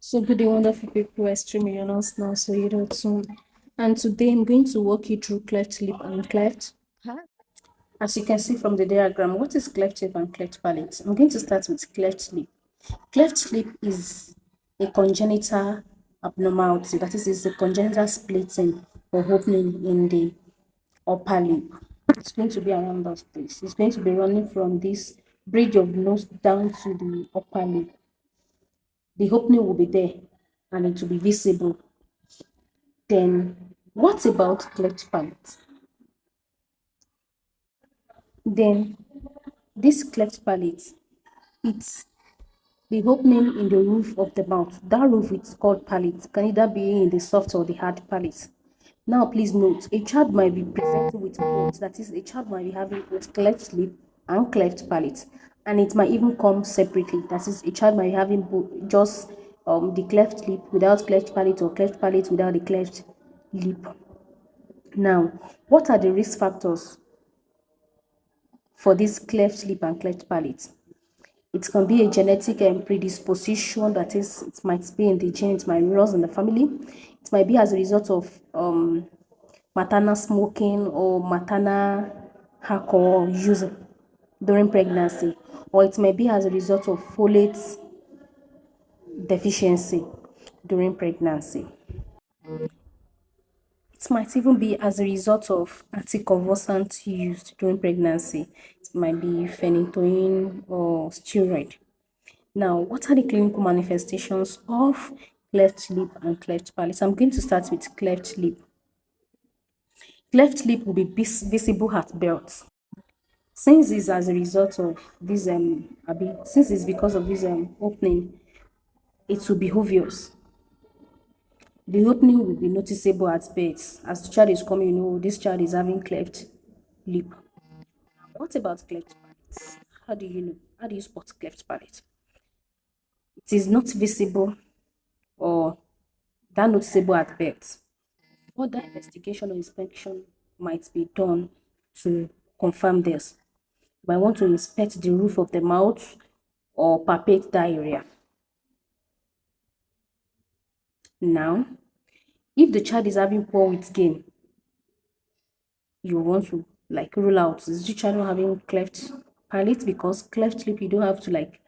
So good day, wonderful people, extreme millionaires now, so you know soon. And today I'm going to walk you through cleft lip and cleft. As you can see from the diagram, what is cleft lip and cleft palate? I'm going to start with cleft lip. Cleft lip is a congenital abnormality, that is a congenital splitting or opening in the upper lip. It's going to be around that place. It's going to be running from this bridge of nose down to the upper lip. The opening will be there and it will be visible. Then what about cleft palate? Then this cleft palate, it's the opening in the roof of the mouth. That roof is called palate. Can either be in the soft or the hard palate. Now please note, a child might be presenting with both. That is, a child might be having both cleft lip and cleft palate. And it might even come separately. That is, a child might be having just the cleft lip without cleft palate or cleft palate without the cleft lip. Now, what are the risk factors for this cleft lip and cleft palate? It can be a genetic predisposition, that is, it might be in the gene, it might be in the family. It might be as a result of maternal smoking or maternal alcohol use during pregnancy, or it may be as a result of folate deficiency during pregnancy. It might even be as a result of anticonvulsant used during pregnancy. It might be phenytoin or steroid. Now, what are the clinical manifestations of cleft lip and cleft palate? I'm going to start with cleft lip. Cleft lip will be visible at birth. Since it's as a result of this since it's because of this opening, it will be obvious. The opening will be noticeable at birth. As the child is coming, you know this child is having cleft lip. What about cleft palate? How do you know? How do you spot cleft palate? It is not visible or that noticeable at birth. Further investigation or inspection might be done to confirm this. You might want to inspect the roof of the mouth or palpate that area. Now, if the child is having poor weight gain, you want to like rule out, is the child not having cleft palate? Because cleft lip, you don't have to like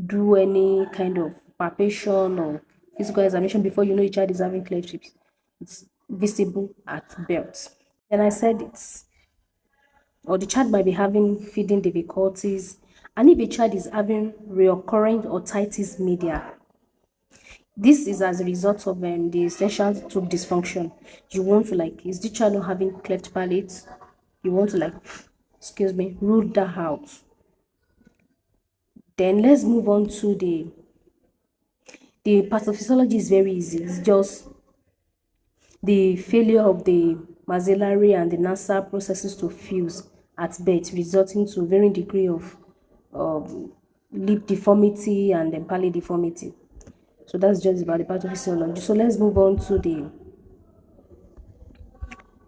do any kind of palpation or physical examination before you know a child is having cleft lips. It's visible at birth. Then I said it's, or the child might be having feeding difficulties. And if a child is having recurrent otitis media, this is as a result of the essential tube dysfunction. You want to like, is the child not having cleft palate? You want to like, excuse me, rule that out. Then let's move on to the pathophysiology is very easy. It's just the failure of the maxillary and the nasal processes to fuse at birth, resulting to varying degree of lip deformity and then palate deformity. So that's just about the pathophysiology. So let's move on to the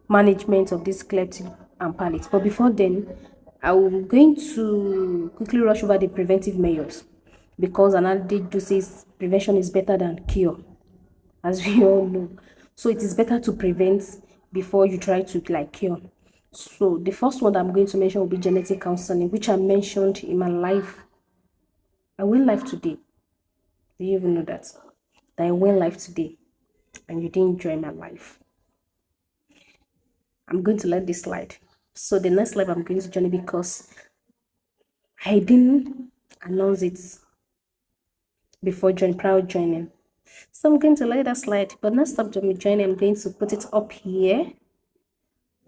management of this cleft lip and palate. But before then, I'm going to quickly rush over the preventive measures because an adage do says prevention is better than cure, as we all know. So it is better to prevent before you try to like cure. So the first one that I'm going to mention will be genetic counseling, which I mentioned in my life. I went live today. Do you even know that? That I went live today and you didn't join my life. I'm going to let this slide. So the next live I'm going to join because I didn't announce it before prior joining. So I'm going to let that slide. But next time to me joining, I'm going to put it up here.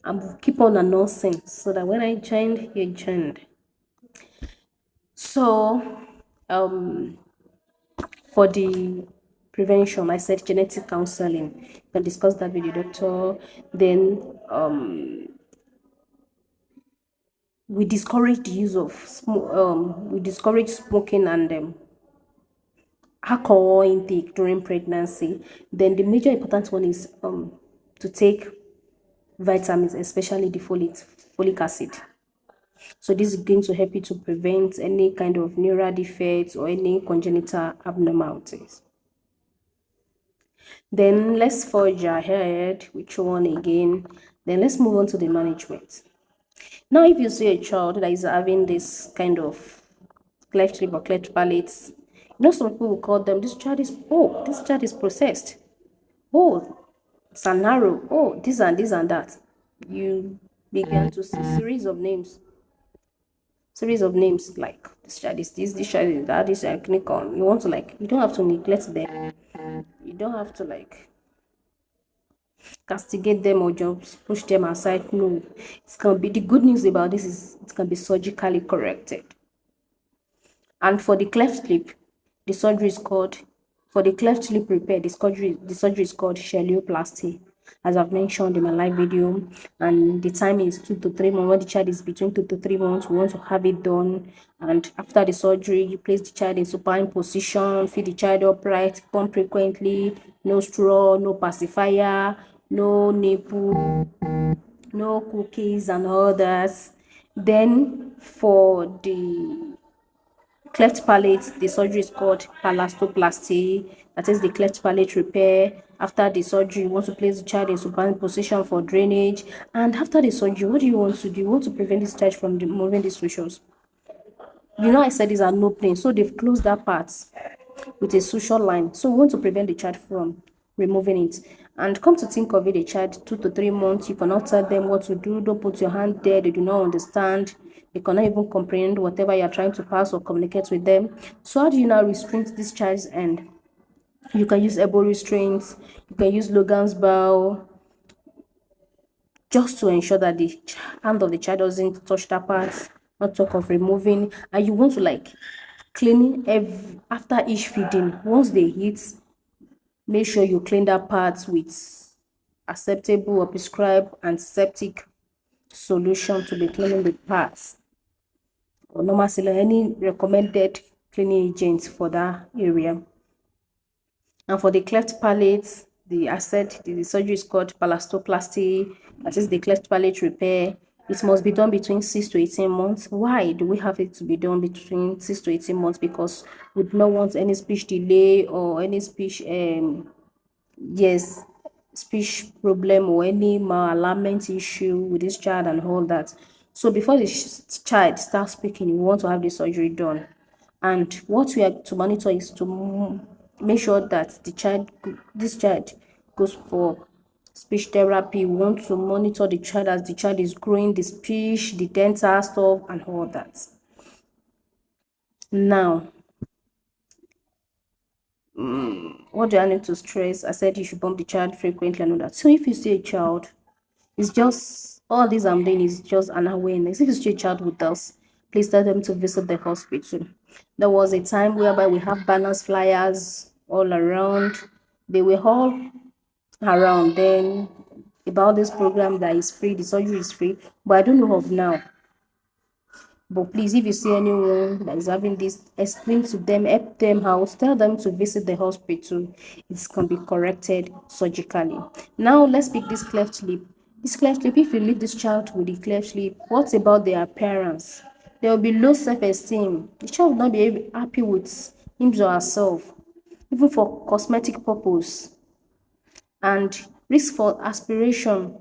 And keep on announcing so that when I joined, you joined. So for the prevention, I said genetic counseling. You can discuss that with your doctor. Then we discourage the use of we discourage smoking and alcohol intake during pregnancy. Then the major important one is to take vitamins, especially the folic acid. So this is going to help you to prevent any kind of neural defects or any congenital abnormalities. Then let's forge ahead. Which one again? Then let's move on to the management. Now, if you see a child that is having this kind of cleft lip or cleft palate, some people will call them, this child is processed. Oh, it's a narrow. Oh, this and that. You begin to see series of names like this child is this child is that, this child click on. You want to you don't have to neglect them. You don't have to castigate them or just push them aside. No, it can be the good news about this is it can be surgically corrected. And for the cleft lip, the surgery is called for the cleft lip repair. The surgery is called shelioplasty, as I've mentioned in my live video. And the time is 2 to 3 months. When the child is between 2 to 3 months, we want to have it done. And after the surgery, you place the child in supine position, feed the child upright, pump frequently, no straw, no pacifier, no nipple, no cookies and others. Then for the cleft palate, the surgery is called palastoplasty. That is the cleft palate repair. After the surgery, you want to place the child in supine position for drainage. And after the surgery, what do you want to do? You want to prevent this child from moving the sutures. I said these are no pain, so they've closed that part with a suture line. So we want to prevent the child from removing it. And come to think of it, a child 2 to 3 months, you cannot tell them what to do. Don't put your hand there. They do not understand. They cannot even comprehend whatever you're trying to pass or communicate with them. So how do you now restrain this child's end? You can use elbow restraints. You can use Logan's bow, just to ensure that the hand of the child doesn't touch that part. Not talk of removing. And you want to cleaning after each feeding. Once they eat, make sure you clean that part with acceptable or prescribed antiseptic solution to be cleaning the parts, or normal saline, any recommended cleaning agents for that area. And for the cleft palate, the surgery is called palastoplasty. That is the cleft palate repair. It must be done between 6 to 18 months. Why do we have it to be done between 6 to 18 months? Because we do not want any speech delay or any speech yes, speech problem or any malalignment issue with this child and all that. So before the child starts speaking, we want to have the surgery done. And what we are to monitor is to make sure that this child goes for speech therapy. We want to monitor the child as the child is growing, the speech, the dental stuff, and all that. Now, what do I need to stress? I said you should bump the child frequently and all that. So if you see a child, it's just all this I'm doing is just an awareness. If you see a child with us, please tell them to visit the hospital. There was a time whereby we have banners, flyers all around. They were all around then about this program that is free, the surgery is free, but I don't know of now. But please, if you see anyone that is having this, explain to them, help them out, tell them to visit the hospital. It can be corrected surgically. Now, let's pick this cleft lip. This cleft lip, if you leave this child with the cleft lip, what about their appearance? There will be low self-esteem. The child will not be happy with him or herself, even for cosmetic purpose. And risk for aspiration,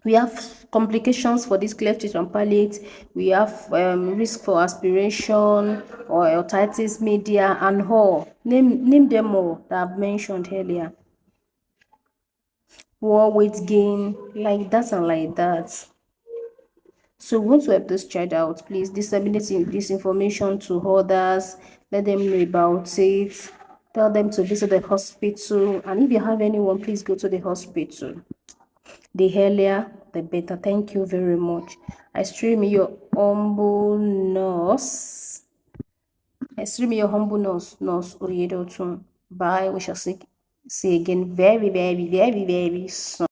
we have complications for this cleft lip and palate. We have risk for aspiration or otitis media and all. Name them all that I've mentioned earlier. Poor weight gain, like that and like that. So we want to help this child out. Please disseminate this information to others. Let them know about it. Tell them to visit the hospital. And if you have anyone, please go to the hospital. The earlier, the better. Thank you very much. I stream your humble nurse. Nurse Oyedotun. Bye. We shall see again very, very, very, very soon.